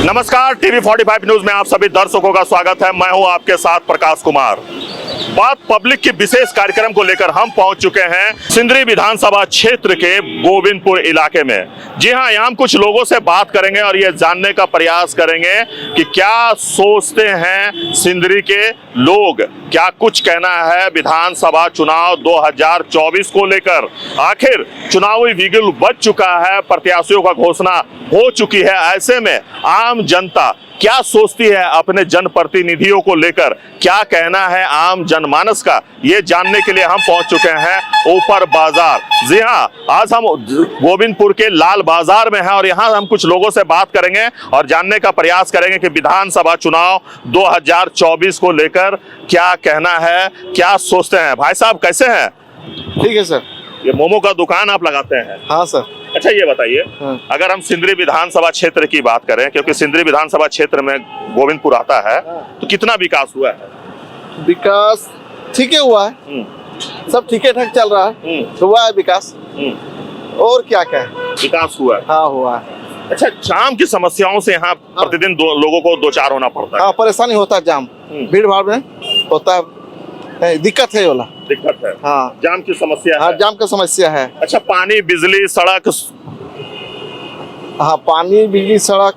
नमस्कार, TV 45 news में आप सभी दर्शकों का स्वागत है। मैं हूं आपके साथ प्रकाश कुमार। बात पब्लिक की विशेष कार्यक्रम को लेकर हम पहुंच चुके हैं सिंदरी विधानसभा क्षेत्र के गोविंदपुर इलाके में। जी हां, यहाँ हम कुछ लोगों से बात करेंगे और ये जानने का प्रयास करेंगे कि क्या सोचते हैं सिंदरी के लोग, क्या कुछ कहना है विधानसभा चुनाव 2024 को लेकर। आखिर चुनावी बिगुल बज चुका है, प्रत्याशियों का घोषणा हो चुकी है। ऐसे में आम जनता क्या सोचती है अपने जनप्रतिनिधियों को लेकर, क्या कहना है आम जनमानस का, ये जानने के लिए हम पहुंच चुके हैं ऊपर बाजार। जी हां, आज हम गोविंदपुर के लाल बाजार में हैं और यहां हम कुछ लोगों से बात करेंगे और जानने का प्रयास करेंगे कि विधानसभा चुनाव 2024 को लेकर क्या कहना है, क्या सोचते हैं। भाई साहब कैसे हैं? ठीक है सर। ये मोमो का दुकान आप लगाते हैं? हाँ सर। अच्छा ये बताइए, अगर हम सिंदरी विधानसभा क्षेत्र की बात करें, क्योंकि सिंदरी विधानसभा क्षेत्र में गोविंदपुर आता है, तो कितना विकास हुआ है? विकास ठीक है हुआ है, सब ठीक ठाक चल रहा है, हुआ है विकास। और क्या क्या है, विकास हुआ है। हाँ हुआ है। अच्छा, जाम की समस्याओं से यहाँ प्रतिदिन लोगों को दो चार होना पड़ता है। हाँ, परेशानी होता है, जाम भीड़ भाड़ में होता है, दिक्कत है वाला। दिक्कत है, हाँ जाम की समस्या हाँ, है। जाम का समस्या है। अच्छा, पानी, बिजली, सड़क? हाँ, पानी, बिजली, सड़क,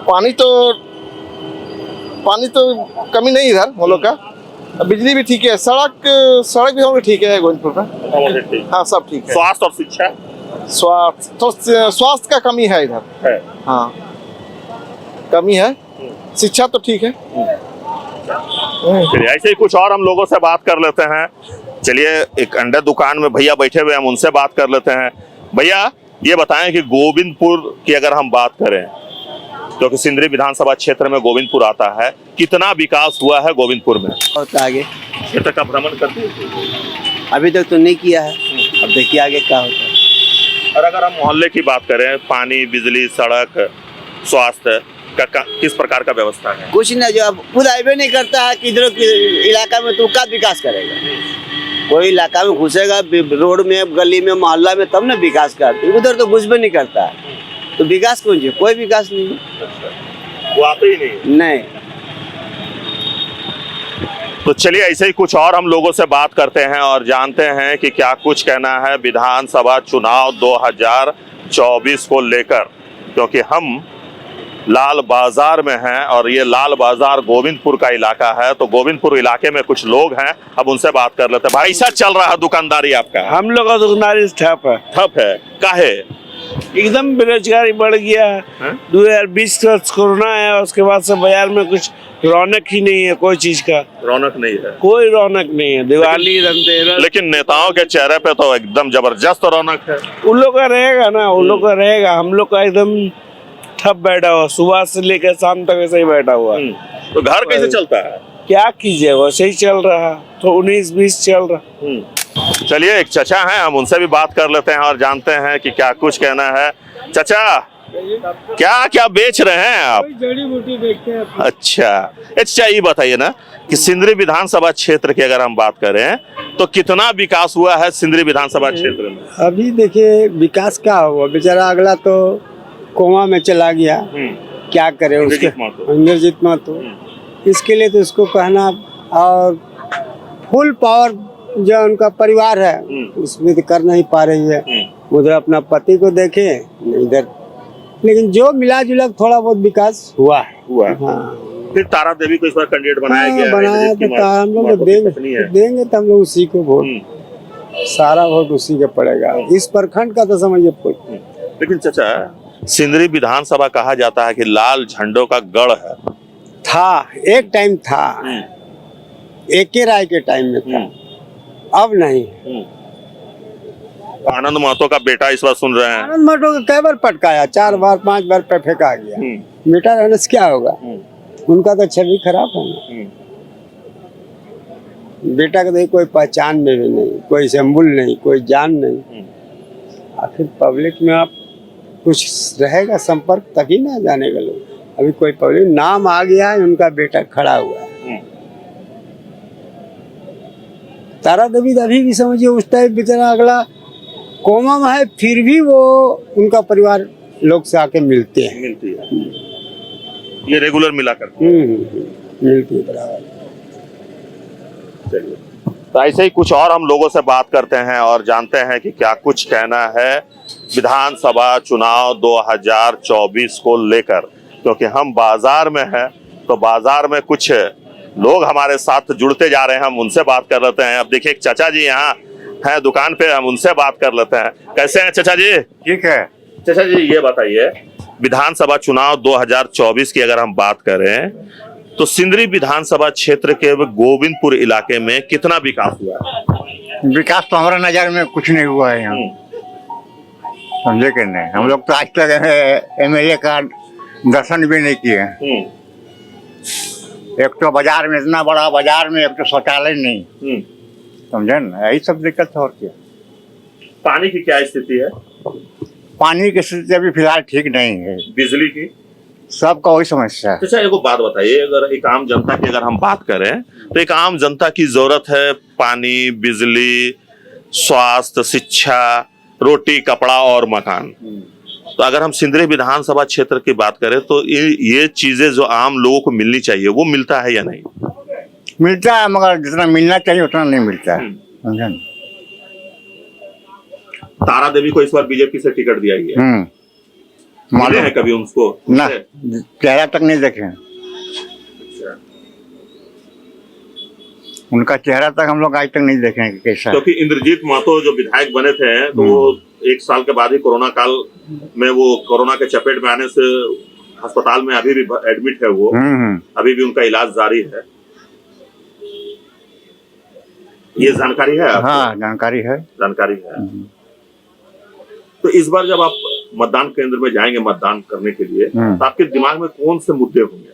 पानी तो कमी नहीं इधर हम लोग का। बिजली भी ठीक है, सड़क भी हम लोग ठीक है गोविंदपुर में। हाँ सब ठीक है। स्वास्थ्य और शिक्षा? स्वास्थ्य का कमी है इधर है। हाँ कमी है, शिक्षा तो ठीक है। चलिए ऐसे ही कुछ और हम लोगों से बात कर लेते हैं। चलिए, एक अंडा दुकान में भैया बैठे हुए हैं, हम उनसे बात कर लेते हैं। भैया ये बताएं कि गोविंदपुर की अगर हम बात करें, क्योंकि सिंदरी विधानसभा क्षेत्र में गोविंदपुर आता है, कितना विकास हुआ है गोविंदपुर में? बहुत आगे क्षेत्र का भ्रमण करते हैं? अभी तक तो नहीं किया है, अब देखिए आगे क्या होता है। और अगर हम मोहल्ले की बात करें, पानी, बिजली, सड़क, स्वास्थ्य का किस प्रकार का व्यवस्था है? कुछ नहीं, जो अब खुद आइबे नहीं करता है कि इधर इलाका में तो क्या विकास करेगा। कोई इलाका में घुसेगा, रोड में, गली में, मोहल्ला में, तब ना विकास करते। उधर तो घुस भी नहीं करता है, तो विकास कौन जी? कोई विकास नहीं। वो आते ही नहीं। तो चलिए ऐसे ही कुछ और हम लोगों से बात करते हैं और जानते हैं कि क्या कुछ कहना है विधानसभा चुनाव 2024 को लेकर, क्योंकि हम लाल बाजार में हैं और ये लाल बाजार गोविंदपुर का इलाका है। तो गोविंदपुर इलाके में कुछ लोग हैं, अब उनसे बात कर लेते हैं। भाई ऐसा चल रहा है दुकानदारी आपका? हम लोग का दुकानदारी ठप है। ठप है? काहे? एकदम बेरोजगारी बढ़ गया है। 2020 का कोरोना है, उसके बाद से बाजार में कुछ रौनक ही नहीं है, कोई चीज का रौनक नहीं है। कोई रौनक नहीं है। दिवाली, धनतेरस, लेकिन नेताओं के चेहरे पे तो एकदम जबरदस्त रौनक है। उन लोग का रहेगा ना, उन लोग का रहेगा। हम लोग का एकदम ठप बैठा हुआ, सुबह से लेकर शाम तक ऐसे ही बैठा हुआ। तो घर कैसे चलता है? क्या कीजिए, वैसे ही चल रहा, तो 19-20 चल रहा। चलिए, एक चचा हैं, हम उनसे भी बात कर लेते हैं और जानते हैं कि क्या कुछ कहना है। चचा, क्या क्या बेच रहे हैं आप? जड़ी बूटी देखते हैं। अच्छा ये बताइए ना कि सिंदरी विधानसभा क्षेत्र की अगर हम बात करें तो कितना विकास हुआ है सिंदरी विधानसभा क्षेत्र में? अभी देखिए विकास क्या हुआ, बेचारा अगला तो कोमा में चला गया, क्या करे उसके, इंद्रजीत महतो। इसके लिए तो उसको कहना, और फुल पावर जो उनका परिवार है उसमें तो कर नहीं पा रही है। उधर अपना पति को देखे, इधर लेकिन जो मिला जुला थोड़ा बहुत विकास हुआ है। हाँ। फिर तारा देवी को इस बार कैंडिडेट बनाया गया है। बनाया तो हम लोग देंगे तो हम लोग उसी को वोट, सारा वोट उसी का पड़ेगा। इस प्रखंड का तो समझिए। लेकिन चाचा, सिंदरी विधानसभा कहा जाता है कि लाल झंडों का गढ़ है। था, एक टाइम था, एके राय के टाइम में था, अब नहीं। आनंद महतो का बेटा इस बार सुन रहे हैं। आनंद महतो का कई बार पटकाया, 4 बार 5 बार पे फेंका गया। बेटा रहने से क्या होगा, उनका तो छवि खराब होना। बेटा का तो कोई पहचान में भी नहीं, कोई सिंबल नहीं, कोई जान नहीं। आखिर पब्लिक में आप कुछ रहेगा संपर्क, तभी ना जानेगा लोग। अभी कोई पब्लिक नाम आ गया है, उनका बेटा खड़ा हुआ है। तारा देवी अभी भी समझिए उस टाइप बेचारा अगला कोमा में है, फिर भी वो उनका परिवार लोग से आके मिलते हैं। ये रेगुलर मिला करती मिलती है बराबर। चलिए, तो ऐसे ही कुछ और हम लोगों से बात करते हैं और जानते हैं कि क्या कुछ कहना है विधानसभा चुनाव 2024 को लेकर, क्योंकि हम बाजार में हैं तो बाजार में कुछ लोग हमारे साथ जुड़ते जा रहे हैं, हम उनसे बात कर लेते हैं। अब देखिए एक चाचा जी यहाँ हैं दुकान पे, हम उनसे बात कर लेते हैं। कैसे हैं चाचा जी? ठीक है। चाचा जी ये बताइए, विधानसभा चुनाव 2024 की अगर हम बात करें तो सिंदरी विधानसभा क्षेत्र के गोविंदपुर इलाके में कितना विकास हुआ है? विकास तो हमारे नजर में कुछ नहीं हुआ है यहाँ, समझे कि नहीं। हम लोग तो आज तक एमएलए का दर्शन भी नहीं किए। एक तो बाजार में, इतना बड़ा बाजार में एक तो शौचालय नहीं, समझे ना, यही सब दिक्कत है। और क्या पानी की क्या स्थिति है? पानी की स्थिति अभी फिलहाल ठीक नहीं है। बिजली की? सबका वही समस्या है। अच्छा, एक बात बताइए, अगर एक आम जनता की अगर हम बात करें तो एक आम जनता की जरूरत है पानी, बिजली, स्वास्थ्य, शिक्षा, रोटी, कपड़ा और मकान। तो अगर हम सिंदरी विधानसभा क्षेत्र की बात करें तो ये चीजें जो आम लोगों को मिलनी चाहिए वो मिलता है या नहीं? मिलता है, मगर जितना मिलना चाहिए उतना नहीं मिलता है, समझे ना। तारा देवी को इस बार बीजेपी से टिकट दिया ही है, मिले मालूम हैं कभी उनको? ना, चेहरा तक नहीं देखे। उनका चेहरा तक हम लोग आज तक नहीं देखे कि कैसा है। क्योंकि इंद्रजीत महतो जो विधायक बने थे तो वो 1 साल के बाद ही कोरोना काल में वो कोरोना के चपेट में आने से अस्पताल में अभी भी एडमिट है वो, अभी भी उनका इलाज जारी है। ये जानकारी है आपको? हाँ, जानकारी है। जानकारी है। तो इस बार जब आप मतदान केंद्र में जाएंगे मतदान करने के लिए तो आपके दिमाग में कौन से मुद्दे होंगे?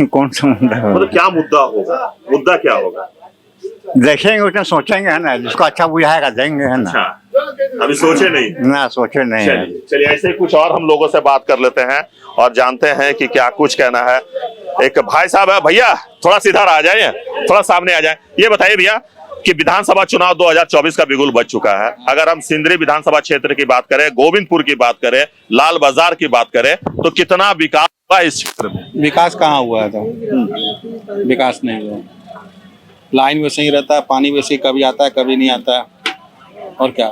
कौन सा मुद्दा है? मतलब क्या मुद्दा होगा? मुद्दा क्या होगा? देखेंगे उतना सोचेंगे, है ना, जिसको अच्छा बुझाएगा देंगे, है ना। अच्छा, अभी सोचे नहीं ना, सोचे नहीं है। चलिए ऐसे ही कुछ और हम लोगों से बात कर लेते हैं और जानते हैं कि क्या कुछ कहना है। एक भाई साहब है, भैया थोड़ा सीधा आ जाए, थोड़ा सामने आ जाए। ये बताइए भैया कि विधानसभा चुनाव 2024 का बिगुल बज चुका है। अगर हम सिंदरी विधानसभा क्षेत्र की बात करें, गोविंदपुर की बात करें, लाल बाजार की बात करें तो कितना विकास हुआ इस क्षेत्र में? विकास कहाँ हुआ है? तो विकास नहीं हुआ। लाइन वैसे ही रहता है, पानी वैसे ही कभी आता है कभी नहीं आता है, और क्या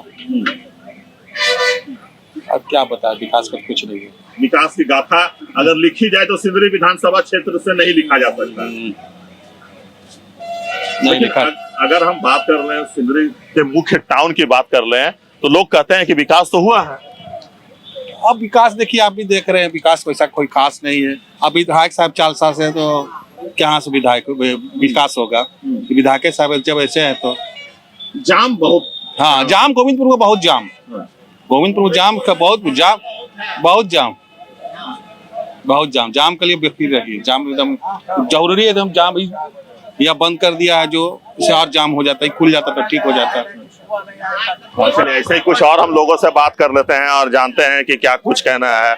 अब क्या बताए, विकास का कुछ नहीं है। विकास की गाथा अगर लिखी जाए तो सिंदरी विधानसभा क्षेत्र से नहीं लिखा जा सकता। नहीं लिखा। अगर हम बात कर रहे हैं सिंदरी के मुख्य टाउन की बात कर लें तो लोग कहते हैं कि विकास तो हुआ है। अब विकास देखिए, आप भी देख रहे हैं विकास वैसा कोई खास नहीं है। अब विधायक साहब 4 साल से तो क्या से विधायक विकास होगा? विधायक साहब जब ऐसे है तो जाम बहुत, हाँ जाम गोविंदपुर में बहुत जाम, गोविंदपुर में जाम का बहुत जाम जाम के लिए व्यक्ति रही जाम एकदम जरूरी है, एकदम जाम भी या बंद कर दिया है जो इसे और जाम हो जाता है, खुल जाता तो ठीक हो जाता है। चलिए ऐसे ही कुछ और हम लोगों से बात कर लेते हैं और जानते हैं कि क्या कुछ कहना है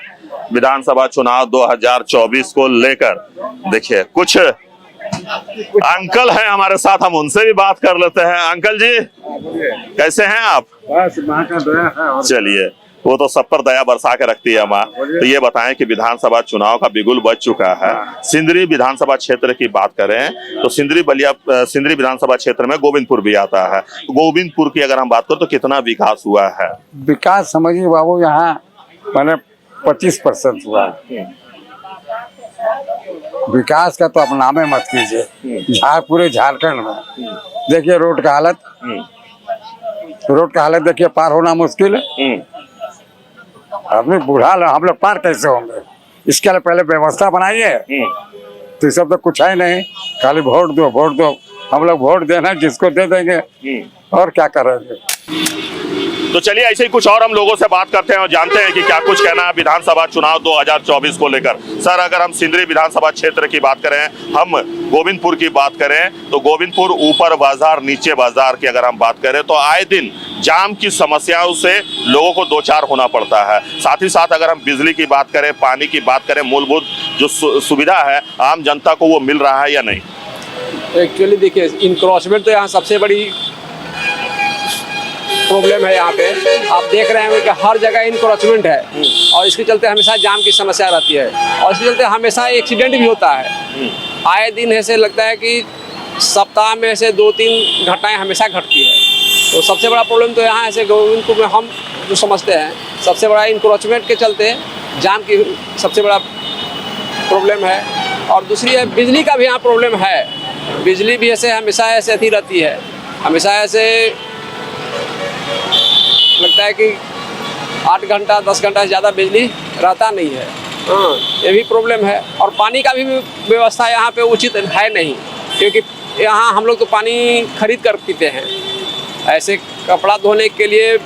विधानसभा चुनाव 2024 को लेकर। देखिए कुछ अंकल हैं हमारे साथ, हम उनसे भी बात कर लेते हैं। अंकल जी कैसे हैं आप? चलिए, वो तो सब पर दया बरसा के रखती है माँ। तो ये बताएं कि विधानसभा चुनाव का बिगुल बज चुका है। सिंदरी विधानसभा क्षेत्र की बात करें तो सिंदरी विधानसभा क्षेत्र में गोविंदपुर भी आता है। गोविंदपुर की अगर हम बात करें तो कितना विकास हुआ है? विकास समझिए बाबू, यहाँ मैंने 25% हुआ। विकास का तो आप नाम मत कीजिए। पूरे झारखंड में देखिए रोड का हालत देखिए, पार होना मुश्किल है। आदमी बूढ़ा, हम लोग पार कैसे होंगे? इसके लिए पहले व्यवस्था बनाइए। तो सब तो कुछ है नहीं, खाली वोट दो। हम लोग वोट देना जिसको दे देंगे, और क्या करेंगे। तो चलिए ऐसे ही कुछ और हम लोगों से बात करते हैं और जानते हैं कि क्या कुछ कहना है विधानसभा चुनाव 2024 को लेकर। सर, अगर हम सिंदरी विधानसभा क्षेत्र की बात करें, हम गोविंदपुर की बात करें तो गोविंदपुर ऊपर बाजार नीचे बाजार की अगर हम बात करें तो आए दिन जाम की समस्याओं से लोगों को दो चार होना पड़ता है। साथ ही साथ अगर हम बिजली की बात करें, पानी की बात करें, मूलभूत जो सुविधा है आम जनता को वो मिल रहा है या नहीं? एक्चुअली देखिए, इनक्रोचमेंट तो यहाँ सबसे बड़ी प्रॉब्लम है। यहाँ पे आप देख रहे हैं कि हर जगह इनक्रोचमेंट है और इसके चलते हमेशा जाम की समस्या रहती है और इसके चलते हमेशा एक्सीडेंट भी होता है। आए दिन ऐसे लगता है कि सप्ताह में ऐसे 2-3 घटनाएं हमेशा घटती है। तो सबसे बड़ा प्रॉब्लम तो यहाँ ऐसे गोविंदपुर में हम जो समझते हैं सबसे बड़ा इनक्रोचमेंट के चलते जाम की सबसे बड़ा प्रॉब्लम है। और दूसरी है बिजली का भी यहाँ प्रॉब्लम है। बिजली भी ऐसे हमेशा ऐसे अथी रहती है, हमेशा ऐसे लगता है कि 8 घंटा 10 घंटा से ज़्यादा बिजली रहता नहीं है। हाँ, ये भी प्रॉब्लम है। और पानी का भी व्यवस्था यहाँ पे उचित है नहीं, क्योंकि यहाँ हम लोग तो पानी खरीद कर पीते हैं। ऐसे कपड़ा धोने के लिए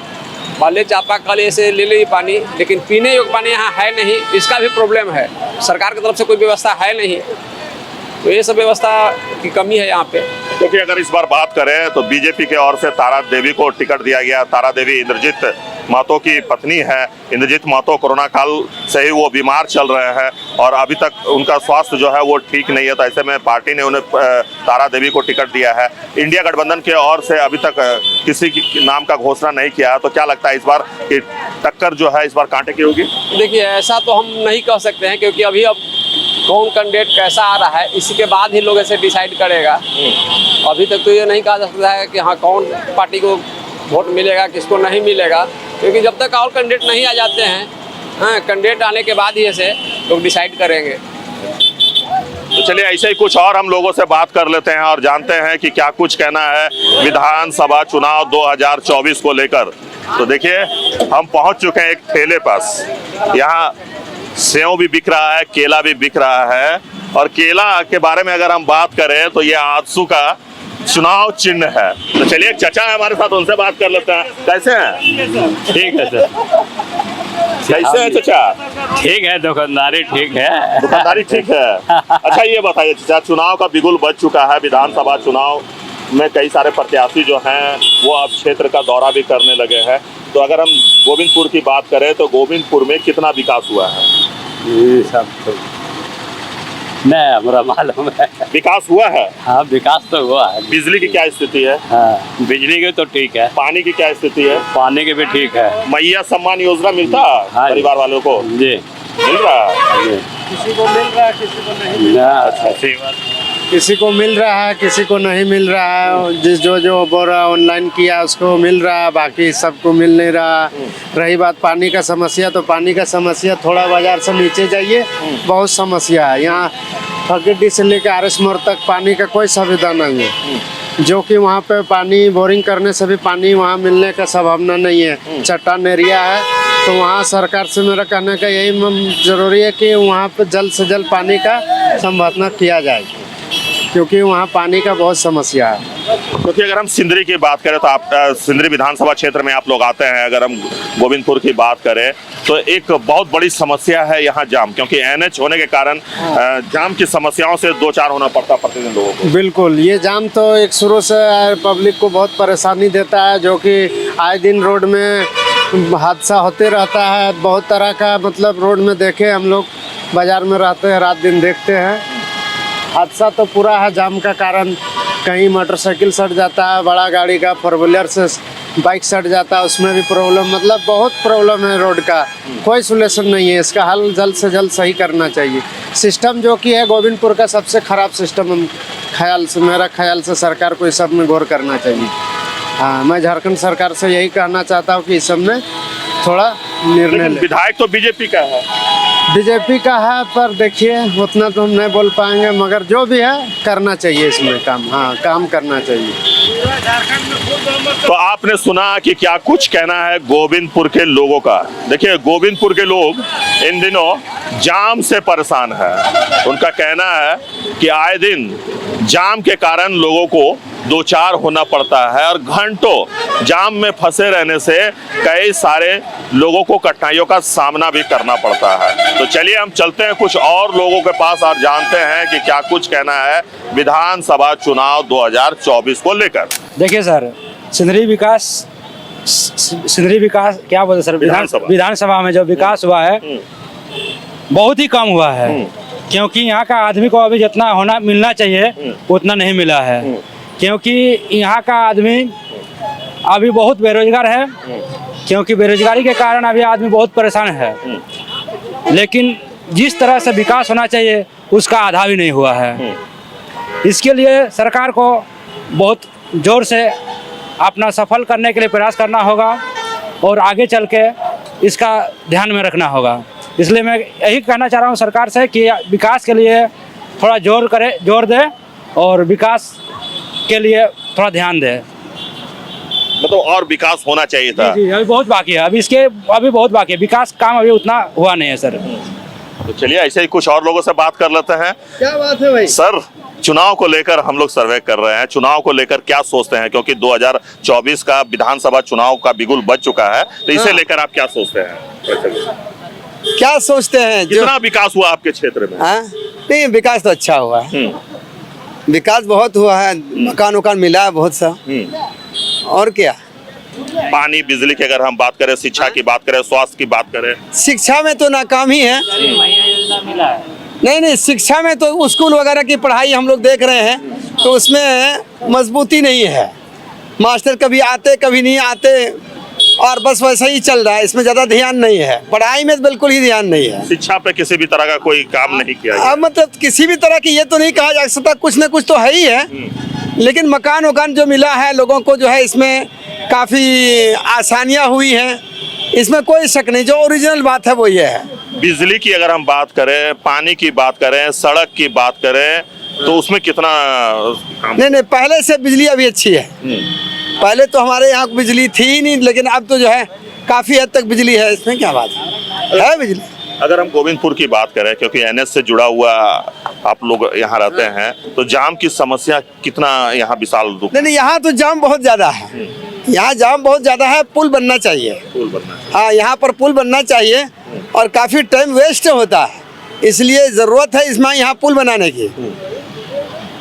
भले चापाकल ऐसे ले ली पानी, लेकिन पीने योग्य पानी यहाँ है नहीं, इसका भी प्रॉब्लम है। सरकार की तरफ से कोई व्यवस्था है नहीं, तो ये सब व्यवस्था की कमी है यहाँ पे। क्योंकि अगर इस बार बात करें तो बीजेपी के ओर से तारा देवी को टिकट दिया गया। तारा देवी इंद्रजीत महतो की पत्नी है। इंद्रजीत महतो कोरोना काल से ही वो बीमार चल रहे हैं और अभी तक उनका स्वास्थ्य जो है वो ठीक नहीं है। तो ऐसे में पार्टी ने उन्हें तारा देवी को टिकट दिया है। इंडिया गठबंधन के ओर से अभी तक किसी की नाम का घोषणा नहीं किया। तो क्या लगता है इस बार कि टक्कर जो है इस बार कांटे की होगी? देखिए, ऐसा तो हम नहीं कह सकते हैं, क्योंकि अभी अब कौन कैंडिडेट कैसा आ रहा है इसी के बाद ही लोग ऐसे डिसाइड करेगा। अभी तक तो ये नहीं कहा जा सकता है कि हाँ कौन पार्टी को वोट मिलेगा किसको नहीं मिलेगा, क्योंकि जब तक और कैंडिडेट नहीं आ जाते हैं, हाँ कैंडिडेट आने के बाद ही ऐसे लोग डिसाइड करेंगे। तो चलिए ऐसे ही कुछ और हम लोगों से बात कर लेते हैं और जानते हैं कि क्या कुछ कहना है विधानसभा चुनाव 2024 को लेकर। तो देखिए, हम पहुंच चुके हैं एक ठेले पास। यहाँ सेव भी बिक रहा है, केला भी बिक रहा है। और केला के बारे में अगर हम बात करें तो ये आजसू का चुनाव चिन्ह है। तो चलिए, एक चचा है हमारे साथ, उनसे बात कर लेते हैं। कैसे हैं? ठीक है सर। कैसे है चचा? ठीक है, दुकानदारी ठीक है। दुकानदारी ठीक है। अच्छा ये बताइए चचा, चुनाव का बिगुल बज चुका है। विधानसभा चुनाव में कई सारे प्रत्याशी जो हैं वो अब क्षेत्र का दौरा भी करने लगे हैं। तो अगर हम गोविंदपुर की बात करें तो गोविंदपुर में कितना विकास हुआ है? ये सब तो नहीं हमारा मालूम है। विकास हुआ है? हाँ, विकास तो हुआ है। बिजली की क्या स्थिति है? हाँ, बिजली की तो ठीक है। पानी की क्या स्थिति है? पानी की भी ठीक है। मैया सम्मान योजना मिलता हाँ, परिवार वालों को? जी मिल रहा है। किसी को मिल रहा है, किसी को नहीं मिल ना, अच्छा सही बात। किसी को मिल रहा है, किसी को नहीं मिल रहा है। जिस जो बोरा ऑनलाइन किया उसको मिल रहा है, बाकी सबको मिल नहीं रहा। रही बात पानी का समस्या, तो पानी का समस्या थोड़ा बाजार से नीचे जाइए, बहुत समस्या है यहाँ। फकीरडी से लेकर RS मोड़ तक पानी का कोई सुविधा नहीं है, जो कि वहाँ पे पानी बोरिंग करने से भी पानी वहाँ मिलने का संभावना नहीं है। चट्टान एरिया है, तो वहाँ सरकार से मेरा कहने का यही जरूरी है कि वहाँ पे जल्द से जल्द पानी का संभावना किया जाए, क्योंकि वहाँ पानी का बहुत समस्या है। क्योंकि अगर हम सिंदरी की बात करें तो आप सिंदरी विधानसभा क्षेत्र में आप लोग आते हैं। अगर हम गोविंदपुर की बात करें तो एक बहुत बड़ी समस्या है यहाँ जाम, क्योंकि NH होने के कारण जाम की समस्याओं से दो चार होना पड़ता प्रतिदिन लोगों को। बिल्कुल, ये जाम तो एक शुरू से पब्लिक को बहुत परेशानी देता है, जो कि आए दिन रोड में हादसा होते रहता है। बहुत तरह का मतलब रोड में देखे, हम लोग बाजार में रहते हैं, रात दिन देखते हैं। हादसा तो पूरा है जाम का कारण। कहीं मोटरसाइकिल सट जाता है, बड़ा गाड़ी का, 4 व्हीलर से बाइक सट जाता है, उसमें भी प्रॉब्लम। मतलब बहुत प्रॉब्लम है रोड का, कोई सोल्यूशन नहीं है। इसका हल जल्द से जल्द सही करना चाहिए। सिस्टम जो कि है गोविंदपुर का सबसे खराब सिस्टम, मेरा ख्याल से सरकार को इस सब में गौर करना चाहिए। हाँ, मैं झारखंड सरकार से यही कहना चाहता हूँ कि इस सब में थोड़ा निर्णय ले। विधायक तो बीजेपी का है। बीजेपी का है, पर देखिए उतना तो हम नहीं बोल पाएंगे, मगर जो भी है करना चाहिए इसमें काम। हाँ, काम करना चाहिए। तो आपने सुना कि क्या कुछ कहना है गोविंदपुर के लोगों का। देखिए, गोविंदपुर के लोग इन दिनों जाम से परेशान है। उनका कहना है कि आए दिन जाम के कारण लोगों को दो चार होना पड़ता है और घंटों जाम में फंसे रहने से कई सारे लोगों को कठिनाइयों का सामना भी करना पड़ता है। तो चलिए हम चलते हैं कुछ और लोगों के पास और जानते हैं कि क्या कुछ कहना है विधानसभा चुनाव 2024 को लेकर। देखिए सर, सिंदरी विकास क्या बोलते सर, विधानसभा में जो विकास हुआ है बहुत ही कम हुआ है, क्योंकि यहाँ का आदमी को अभी जितना होना मिलना चाहिए उतना नहीं मिला है। क्योंकि यहाँ का आदमी अभी बहुत बेरोजगार है, क्योंकि बेरोजगारी के कारण अभी आदमी बहुत परेशान है। लेकिन जिस तरह से विकास होना चाहिए उसका आधा भी नहीं हुआ है। इसके लिए सरकार को बहुत जोर से अपना सफल करने के लिए प्रयास करना होगा और आगे चल के इसका ध्यान में रखना होगा। इसलिए मैं यही कहना चाह रहा हूँ सरकार से कि विकास के लिए थोड़ा जोर दे और विकास के लिए थोड़ा ध्यान दे। मतलब और विकास होना चाहिए था। जी, अभी बहुत बाकी है। अभी बहुत बाकी है। विकास काम अभी उतना हुआ नहीं है सर। तो चलिए ऐसे ही कुछ और लोगों से बात कर लेते हैं। क्या बात है भाई? सर, चुनाव को लेकर हम लोग सर्वे कर रहे हैं, चुनाव को लेकर क्या सोचते हैं? क्योंकि 2024 का विधानसभा चुनाव का बिगुल बज चुका है, तो इसे लेकर आप क्या सोचते हैं? क्या सोचते हैं? कितना विकास हुआ आपके क्षेत्र में? नहीं, विकास तो अच्छा हुआ है। विकास बहुत हुआ है, मकान उकान मिला है बहुत सा। और क्या, पानी बिजली की अगर हम बात करें, शिक्षा की बात करें, स्वास्थ्य की बात करें, शिक्षा में तो नाकाम ही है। नहीं, शिक्षा में तो स्कूल वगैरह की पढ़ाई हम लोग देख रहे हैं तो उसमें मजबूती नहीं है। मास्टर कभी आते कभी नहीं आते और बस वैसा ही चल रहा है। इसमें ज़्यादा ध्यान नहीं है, पढ़ाई में बिल्कुल ही ध्यान नहीं है। शिक्षा पे किसी भी तरह का कोई काम नहीं किया गया। मतलब किसी भी तरह की ये तो नहीं कहा जा सकता, कुछ न कुछ तो है ही है। लेकिन मकान वकान जो मिला है लोगों को, जो है इसमें काफ़ी आसानियाँ हुई हैं, इसमें कोई शक नहीं। जो ओरिजिनल बात है वो ये है। बिजली की अगर हम बात करें, पानी की बात करें, सड़क की बात करें, तो उसमें कितना नहीं, पहले से बिजली अभी अच्छी है। पहले तो हमारे यहाँ बिजली थी ही नहीं, लेकिन अब तो जो है काफ़ी हद तक बिजली है। इसमें क्या बात है बिजली। अगर हम गोविंदपुर की बात करें, क्योंकि एनएच से जुड़ा हुआ आप लोग यहाँ रहते हैं, तो जाम की समस्या कितना यहाँ विशाल रूप? नहीं, यहाँ तो जाम बहुत ज़्यादा है। यहाँ जाम बहुत ज़्यादा है। पुल बनना चाहिए। हाँ, यहाँ पर पुल बनना चाहिए और काफ़ी टाइम वेस्ट होता है, इसलिए ज़रूरत है इसमें यहाँ पुल बनाने की।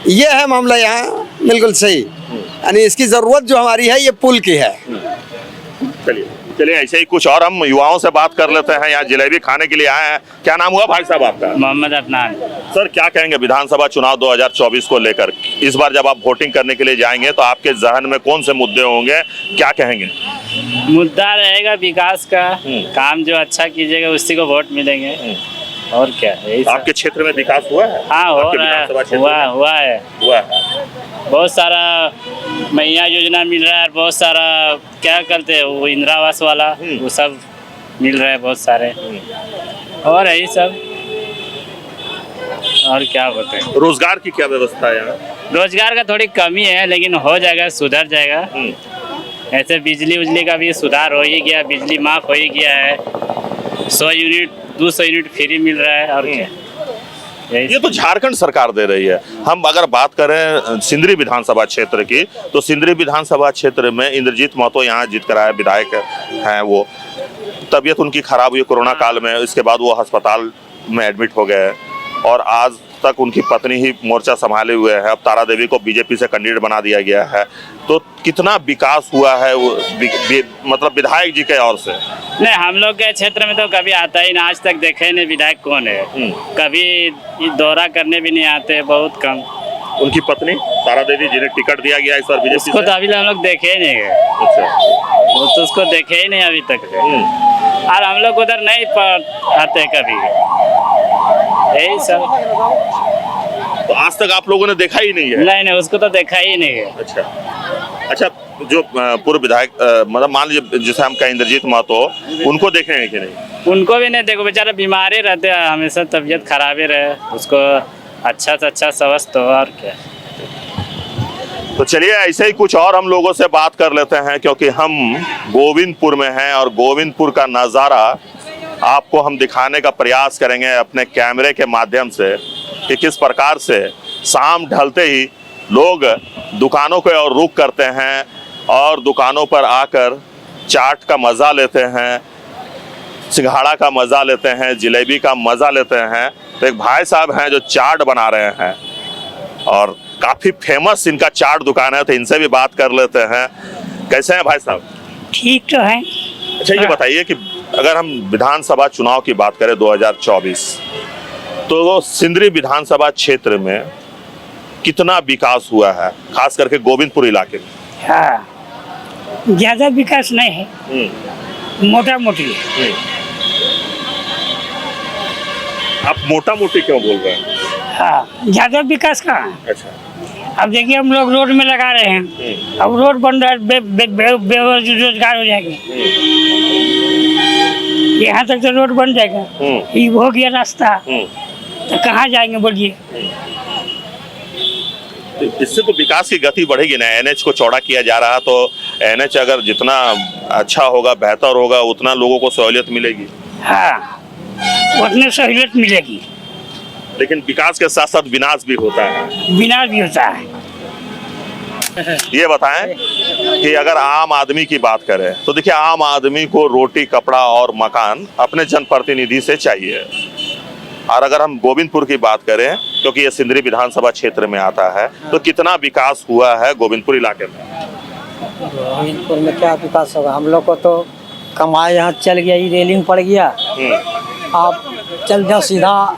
ये है मामला यहाँ, बिल्कुल सही। यानी इसकी ज़रूरत जो हमारी है ये पुल की है। चलिए ऐसे ही कुछ और हम युवाओं से बात कर लेते हैं। यहाँ जलेबी खाने के लिए आए हैं। क्या नाम हुआ भाई साहब आपका? मोहम्मद अदनान। सर, क्या कहेंगे विधानसभा चुनाव 2024 को लेकर? इस बार जब आप वोटिंग करने के लिए जाएंगे तो आपके जहन में कौन से मुद्दे होंगे, क्या कहेंगे? मुद्दा रहेगा विकास का। काम जो अच्छा कीजिएगा उसी को वोट मिलेंगे। और क्या है? आपके क्षेत्र में विकास हुआ है? हाँ, हो रहा है। हुआ है। बहुत सारा मैया योजना मिल रहा है, बहुत सारा क्या करते हैं वो इंदिरा आवास वाला, वो सब मिल रहा है बहुत सारे। और यही सब। और क्या बताएं? रोजगार की क्या व्यवस्था है यहाँ? रोजगार का थोड़ी कमी है, लेकिन हो जाएगा, सुधर जाएगा। ऐसे बिजली उजली का भी सुधार हो ही गया, बिजली माफ हो ही गया है। 100 यूनिट 200 यूनिट फ्री मिल रहा है। और क्या, ये तो झारखंड सरकार दे रही है। हम अगर बात करें सिंदरी विधानसभा क्षेत्र की, तो सिंदरी विधानसभा क्षेत्र में इंद्रजीत महतो यहाँ जीत कर आए विधायक हैं। वो तबीयत उनकी खराब हुई कोरोना काल में, इसके बाद वो अस्पताल में एडमिट हो गए और आज तक उनकी पत्नी ही मोर्चा संभाले हुए है। अब तारा देवी को बीजेपी से कैंडिडेट बना दिया गया है। तो कितना विकास हुआ है वो मतलब विधायक जी के ओर से? नहीं, हम लोग के क्षेत्र में तो कभी आता ही ना, आज तक देखे नहीं विधायक कौन है। कभी दौरा करने भी नहीं आते, बहुत कम। उनकी पत्नी तारा देवी जिन्हें टिकट दिया गया इस बार बीजेपी उसको तो अभी हम लोग देखे ही नहीं गए। अच्छा, वो तो उसको देखे ही नहीं अभी तक। और हम लोग उधर नहीं आते कभी, यही सब। तो आज तक आप लोगों ने देखा ही नहीं है? नहीं, उसको तो देखा ही नहीं है। अच्छा, जो पूर्व विधायक मतलब मान लीजिए जिसे हम कहें इंद्रजीत महतो, उनको देखे हैं कि नहीं? उनको भी नहीं देखो, बेचारा बीमारी रहते हैं, हमेशा तबीयत खराबी रहे, उसको अच्छा से अच्छा स्वस्थ हो। और क्या। तो चलिए ऐसे ही कुछ और हम लोगों से बात कर लेते हैं, क्योंकि हम गोविंदपुर में हैं और गोविंदपुर का नज़ारा आपको हम दिखाने का प्रयास करेंगे अपने कैमरे के माध्यम से कि किस प्रकार से शाम ढलते ही लोग दुकानों को और रुख करते हैं और दुकानों पर आकर चाट का मज़ा लेते हैं, सिंघाड़ा का मज़ा लेते हैं, जलेबी का मज़ा लेते हैं। तो एक भाई साहब हैं जो चाट बना रहे हैं और काफ़ी फेमस इनका चाट दुकान है, तो इनसे भी बात कर लेते हैं। कैसे हैं भाई साहब? ठीक तो है। अच्छा, ये बताइए कि अगर हम विधानसभा चुनाव की बात करें 2024, तो सिंदरी विधानसभा क्षेत्र में कितना विकास हुआ है, खास करके गोविंदपुर इलाके में? हाँ, ज्यादा विकास नहीं है। मोटा मोटी। आप मोटा मोटी क्यों बोल रहे हैं? हाँ, ज्यादा विकास कहाँ है? अच्छा। अब देखिए हम लोग रोड में लगा रहे हैं, अब रोड बन रहा है, बेरोजगार हो जाएंगे। यहाँ तक तो रोड बन जाएगा, ये हो गया रास्ता, तो कहाँ जाएंगे बोलिए? इससे तो विकास की गति बढ़ेगी ना। एनएच को चौड़ा किया जा रहा है, तो एनएच अगर जितना अच्छा होगा, बेहतर होगा, उतना लोगों को सहूलियत मिलेगी। हाँ, उतनी सहूलियत मिलेगी। लेकिन विकास के साथ साथ विनाश भी होता है। विनाश भी होता है। ये बताएं कि अगर आम आदमी की बात करें तो देखिए, आम आदमी को रोटी, कपड़ा और मकान अपने जनप्रतिनिधि से चाहिए। और अगर हम गोविंदपुर की बात करें, क्योंकि ये सिंदरी विधानसभा क्षेत्र में आता है, तो कितना विकास हुआ है गोविंदपुर इलाके में? गोविंदपुर में क्या विकास होगा? हम लोग को तो कमाए यहाँ चल गया, ये रेलिंग पड़ गया। आप चल जाओ सीधा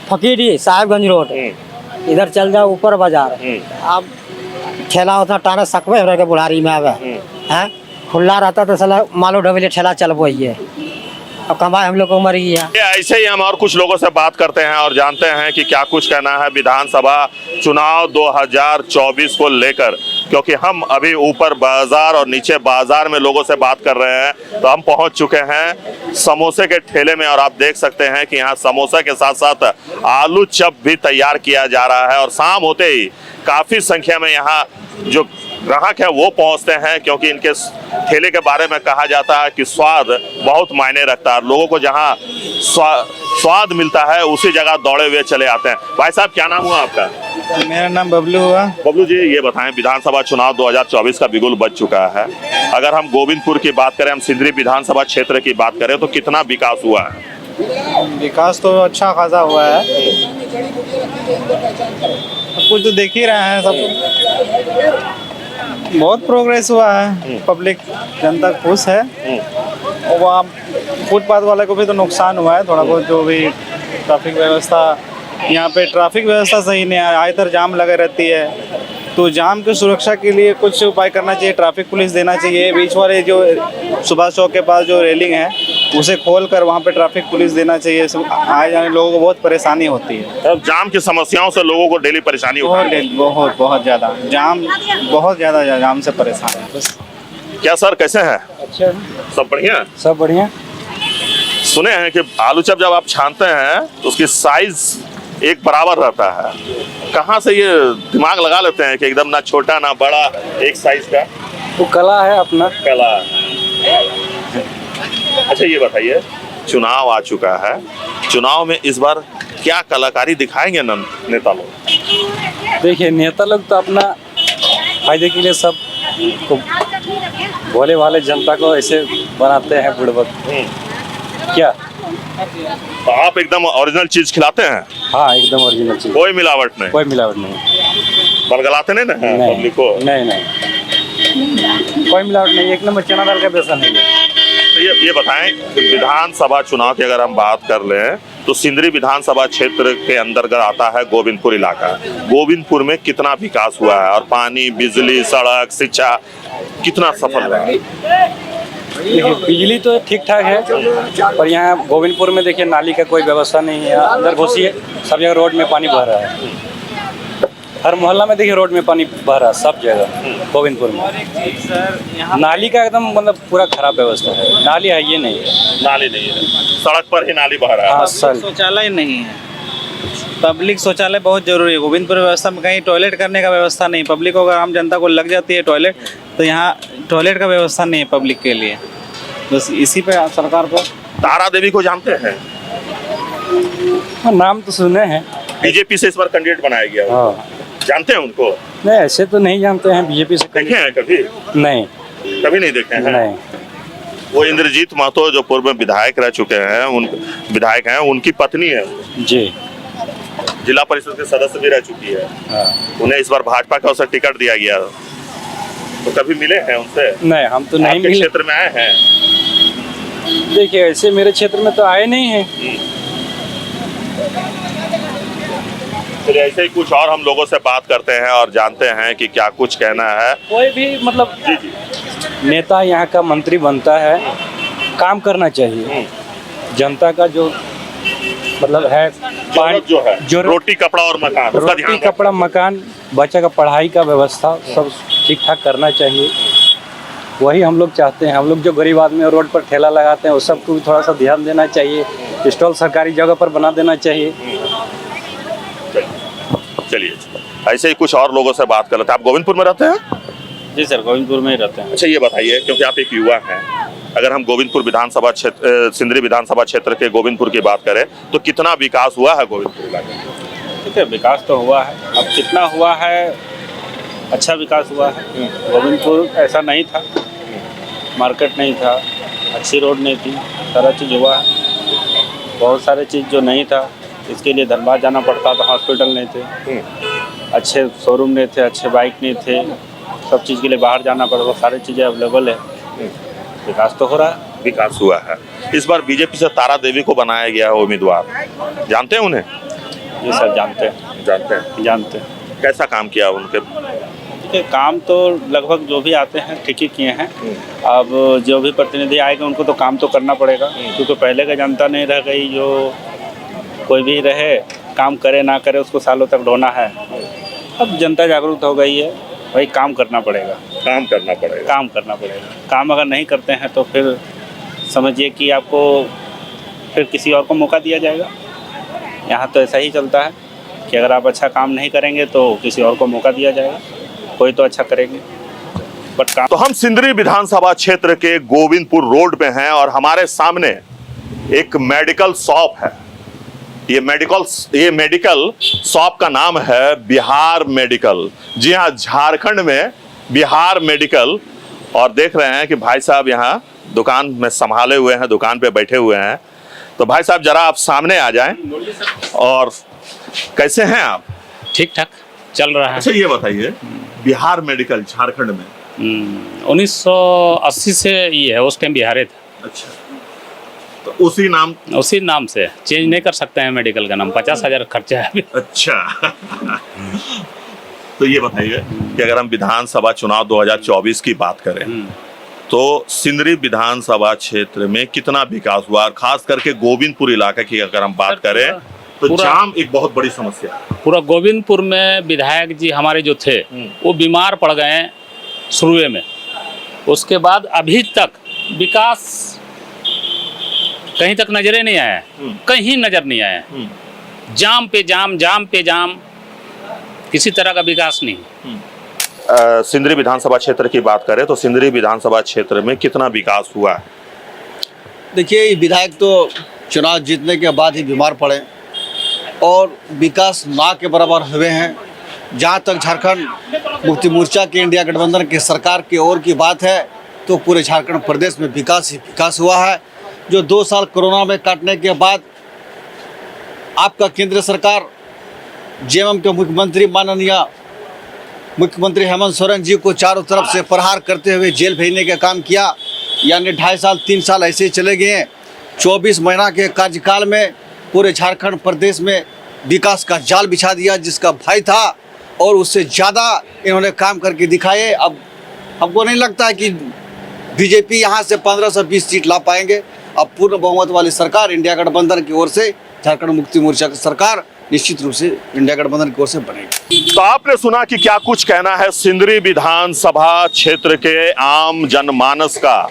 फकीरी साहिबगंज रोड, इधर चल जाओ ऊपर बाजार, आप ठेला उतना टाना सकवे रह के बुढ़ारी में आवे हैं, खुला रहता तो साला मालो डबले ठेला चलबो ये। अब कमाए हम लोग को मर गया। ऐसे ही हम और कुछ लोगों से बात करते हैं और जानते हैं कि क्या कुछ कहना है विधानसभा चुनाव 2024 को लेकर, क्योंकि हम अभी ऊपर बाजार और नीचे बाजार में लोगों से बात कर रहे हैं। तो हम पहुंच चुके हैं समोसे के ठेले में और आप देख सकते हैं कि यहाँ समोसा के साथ साथ आलू चप भी तैयार किया जा रहा है। और शाम होते ही काफी संख्या में यहाँ जो ग्राहक है वो पहुंचते हैं, क्योंकि इनके ठेले के बारे में कहा जाता है कि स्वाद बहुत मायने रखता है। लोगों को जहां स्वाद मिलता है उसी जगह दौड़े हुए चले आते हैं। भाई साहब, क्या नाम हुआ आपका? मेरा नाम बबलू हुआ। बबलू जी, ये बताएं, विधानसभा चुनाव 2024 का बिगुल बज चुका है। अगर हम गोविंदपुर की बात करें, हम सिंदरी विधानसभा क्षेत्र की बात करें, तो कितना विकास हुआ है? विकास तो अच्छा खासा हुआ है, सब कुछ तो देख ही रहे हैं, सब बहुत प्रोग्रेस हुआ है। पब्लिक जनता खुश है। और वहाँ फुटपाथ वाले को भी तो नुकसान हुआ है थोड़ा बहुत, जो भी ट्रैफिक व्यवस्था, यहाँ पे ट्रैफिक व्यवस्था सही नहीं है, आए इधर जाम लगे रहती है। तो जाम की सुरक्षा के लिए कुछ उपाय करना चाहिए, ट्रैफिक पुलिस देना चाहिए। बीच वाले जो सुभाष चौक के पास जो रेलिंग है उसे खोल कर वहाँ पे ट्रैफिक पुलिस देना चाहिए। आए जाने लोगों को बहुत परेशानी होती है। और जाम की समस्याओं से लोगों को डेली परेशानी होती है। बहुत ज़्यादा जाम, बहुत ज़्यादा जाम से परेशान है। बस क्या सर, कैसे हैं? अच्छा, सब बढ़िया? सब बढ़िया। सुने हैं कि आलू चप जब आप छानते हैं तो उसकी साइज एक बराबर रहता है। कहाँ से ये दिमाग लगा लेते हैं कि एकदम ना छोटा ना बड़ा, एक साइज का? वो कला है अपना। कला। अच्छा, ये बताइए, चुनाव आ चुका है, चुनाव में इस बार क्या कलाकारी दिखाएंगे नेता लोग? देखिए, नेता लोग तो अपना फायदे के लिए सब को, भोले भाले जनता को ऐसे बनाते हैं बुड़बक। क्या तो आप एकदम ओरिजिनल चीज खिलाते हैं? हाँ, एकदम ओरिजिनल चीज, कोई मिलावट नहीं? कोई मिलावट नहीं। बरगलाते नहीं ना पब्लिक को? नहीं, कोई मिलावट नहीं, एक नंबर चना दाल का बेसन है। तो ये बताएं कि विधानसभा चुनाव की अगर हम बात कर लें तो सिंदरी विधानसभा क्षेत्र के अंतर्गत आता है गोविंदपुर इलाका। गोविंदपुर में कितना विकास हुआ है? और पानी, बिजली, सड़क, शिक्षा कितना सफल रहा है? देखिए, बिजली तो ठीक ठाक है, पर यहाँ गोविंदपुर में देखिए नाली का कोई व्यवस्था नहीं है। अंदर घुसिए, सब जगह रोड में पानी बह रहा है। हर मोहल्ला में देखिए रोड में पानी बह रहा है, सब जगह गोविंदपुर में। नाली का एकदम मतलब पूरा खराब व्यवस्था है, नाली है ये नहीं है। नाली नहीं है, सड़क पर ही नाली बह रहा है। हाँ सर, शौचालय नहीं है। पब्लिक शौचालय बहुत जरूरी है। गोविंदपुर व्यवस्था में कहीं टॉयलेट करने का व्यवस्था नहीं। पब्लिक को, अगर आम जनता को लग जाती है टॉयलेट, तो यहाँ टॉयलेट का व्यवस्था नहीं है पब्लिक के लिए। बस इसी पे सरकार को। तारा देवी को जानते हैं? नाम तो सुने हैं। बीजेपी से इस बार कैंडिडेट बनाया गया। हाँ, जानते हैं उनको? नहीं, ऐसे तो नहीं जानते हैं बीजेपी से। देखे हैं कभी? नहीं, कभी नहीं देखे हैं? नहीं। वो इंद्रजीत महतो जो पूर्व में विधायक रह चुके हैं, विधायक हैं, उनकी पत्नी है जी, जिला परिषद के सदस्य भी रह चुकी है। हाँ। उन्हें इस बार भाजपा का उसे टिकट दिया गया। तो कभी मिले हैं उनसे? नहीं, हम तो नहीं मिले। क्षेत्र में आए हैं? देखिए, ऐसे मेरे क्षेत्र में तो आए नहीं हैं। फिर ऐसे ही कुछ और हम लोगों से बात करते हैं और जानते हैं कि क्या कुछ कहना है। कोई भी मतलब जी, नेता यहाँ का मंत्री बनता है काम करना चाहिए। जनता का जो मतलब है जरूरत जो है जो रोटी कपड़ा और मकान, उसका रोटी ध्यान कपड़ा मकान, बच्चा का पढ़ाई का व्यवस्था सब ठीक ठाक करना चाहिए। वही हम लोग चाहते हैं। हम लोग जो गरीब आदमी रोड पर ठेला लगाते हैं, उस सबको भी थोड़ा सा ध्यान देना चाहिए। स्टॉल सरकारी जगह पर बना देना चाहिए। चलिए ऐसे ही कुछ और लोगों से बात कर लेते हैं। आप गोविंदपुर में रहते हैं? जी सर, गोविंदपुर में ही रहते हैं। अच्छा, ये बताइए, क्योंकि आप एक युवा हैं, अगर हम गोविंदपुर विधानसभा क्षेत्र, सिंदरी विधानसभा क्षेत्र के गोविंदपुर की बात करें तो कितना विकास हुआ है गोविंदपुर इलाके में? ठीक है, विकास तो हुआ है। अब कितना हुआ है, अच्छा विकास हुआ है। गोविंदपुर ऐसा नहीं था, मार्केट नहीं था, अच्छी रोड नहीं थी, सारा चीज़ हुआ है। बहुत सारे चीज़ जो नहीं था, इसके लिए धनबाद जाना पड़ता था, हॉस्पिटल नहीं थे, अच्छे शोरूम नहीं थे, अच्छे बाइक नहीं थे, सब चीज़ के लिए बाहर जाना पड़ता, सारी चीज़ें अवेलेबल है। विकास तो हो रहा है। विकास हुआ है। इस बार बीजेपी से तारा देवी को बनाया गया है उम्मीदवार, जानते हैं उन्हें? ये सब जानते हैं, जानते हैं। कैसा काम किया उनके? देखिए, काम तो लगभग जो भी आते हैं ठीक ही किए हैं। अब जो भी प्रतिनिधि आएगा उनको तो काम तो करना पड़ेगा, क्योंकि पहले का जनता नहीं रह गई जो कोई भी रहे, काम करे ना करे उसको सालों तक ढोना है। अब जनता जागरूक हो गई है, भाई काम करना पड़ेगा। काम करना पड़ेगा। काम करना पड़ेगा। काम अगर नहीं करते हैं तो फिर समझिए कि आपको फिर किसी और को मौका दिया जाएगा। यहाँ तो ऐसा ही चलता है कि अगर आप अच्छा काम नहीं करेंगे तो किसी और को मौका दिया जाएगा, कोई तो अच्छा करेंगे बट काम। तो हम सिंदरी विधानसभा क्षेत्र के गोविंदपुर रोड पे हैं और हमारे सामने एक मेडिकल शॉप है। ये मेडिकल शॉप का नाम है बिहार मेडिकल। जी हाँ, झारखंड में बिहार मेडिकल। और देख रहे हैं कि भाई साहब यहाँ दुकान में संभाले हुए हैं, दुकान पे बैठे हुए हैं। तो भाई साहब जरा आप सामने आ जाएं। और कैसे हैं आप? ठीक ठाक चल रहा है। अच्छा, ये बताइए, बिहार मेडिकल झारखंड में 1980 से ये है, उस टाइम बिहारे था। अच्छा, तो उसी नाम से चेंज नहीं कर सकते हैं मेडिकल का नाम। 50,000 खर्चा है अभी। अच्छा तो ये बताइए कि अगर हम विधानसभा चुनाव 2024 की बात करें तो सिंदरी विधानसभा क्षेत्र में कितना विकास हुआ, और खास करके गोविंदपुर इलाके की अगर हम बात करें तो जाम एक बहुत बड़ी समस्या है। पूरा गोविंदपुर में विधायक जी हमारे जो थे वो बीमार पड़ गए शुरू में, उसके बाद अभी तक विकास कहीं तक नजरे नहीं आया, कहीं नजर नहीं आया। जाम पे जाम, जाम पे जाम, किसी तरह का विकास नहीं। सिंदरी विधानसभा क्षेत्र की बात करें तो सिंदरी विधानसभा क्षेत्र में कितना विकास हुआ है? देखिए, विधायक तो चुनाव जीतने के बाद ही बीमार पड़े और विकास ना के बराबर हुए हैं। जहाँ तक झारखंड मुक्ति मोर्चा के इंडिया गठबंधन की सरकार की ओर की बात है तो पूरे झारखंड प्रदेश में विकास ही विकास हुआ है। जो 2 साल कोरोना में काटने के बाद आपका केंद्र सरकार जेएमएम के मुख्यमंत्री माननीय मुख्यमंत्री हेमंत सोरेन जी को चारों तरफ से प्रहार करते हुए जेल भेजने का काम किया, यानी 2.5 साल 3 साल ऐसे ही चले गए। 24 महीना के कार्यकाल में पूरे झारखंड प्रदेश में विकास का जाल बिछा दिया, जिसका भय था और उससे ज़्यादा इन्होंने काम करके दिखाए। अब हमको नहीं लगता है कि बीजेपी यहाँ से 15 से 20 सीट ला पाएंगे। अब पूर्ण बहुमत वाली सरकार इंडिया गठबंधन की ओर से, झारखंड मुक्ति मोर्चा की सरकार निश्चित रूप से इंडिया गठबंधन की ओर से बनेगी। तो आपने सुना कि क्या कुछ कहना है सिंदरी विधानसभा क्षेत्र के आम जनमानस का।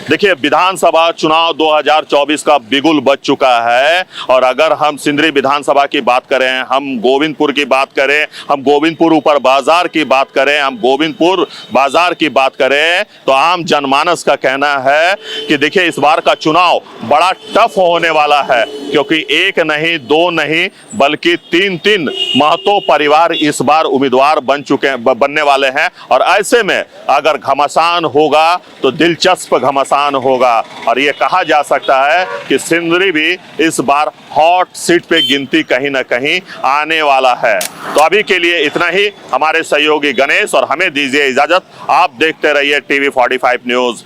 देखिए, विधानसभा चुनाव 2024 का बिगुल बज चुका है और अगर हम सिंदरी विधानसभा की बात करें, हम गोविंदपुर की बात करें, हम गोविंदपुर ऊपर बाजार की बात करें, हम गोविंदपुर बाजार की बात करें तो आम जनमानस का कहना है कि देखिए, इस बार का चुनाव बड़ा टफ होने वाला है, क्योंकि 1 नहीं 2 नहीं बल्कि 3 महतो परिवार इस बार उम्मीदवार बनने वाले हैं। और ऐसे में अगर घमासान होगा तो दिलचस्प घमासान होगा और ये कहा जा सकता है कि सिंदरी भी इस बार हॉट सीट पे गिनती कहीं ना कहीं आने वाला है। तो अभी के लिए इतना ही। हमारे सहयोगी गणेश और हमें दीजिए इजाजत। आप देखते रहिए TV 45 न्यूज।